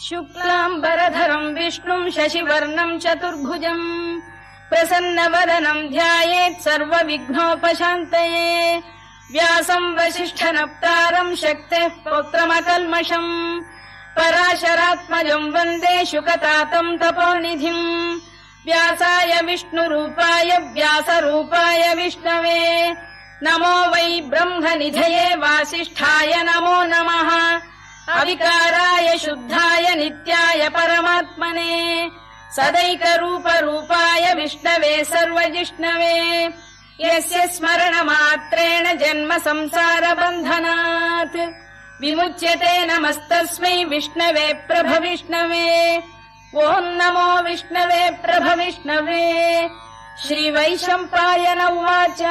शुक्लाम्बरधरम् विष्णुम् शशिवर्णम् चतुर्भुजम् प्रसन्नवदनम् ध्यायेत् सर्वविघ्नोपशान्तये व्यासम् वसिष्ठनप्तारम् शक्तेः पौत्रमकल्मषम् पराशरात्मजम् वन्दे शुकतातम् तपोनिधिम् व्यासाय विष्णुरूपाय व्यासरूपाय विष्णवे नमो वै ब्रह्मनिधये वासिष्ठाय नमो नमः अविकाराय शुद्धाय नित्याय परमात्मने सदैकरूपरूपाय विष्णवे सर्वजिष्णवे यस्य स्मरणमात्रेण जन्म संसारबन्धनात् विमुच्यते नमस्तस्मै विष्णवे प्रभविष्णवे ॐ नमो विष्णवे प्रभविष्णवे श्रीवैशम्पायन उवाच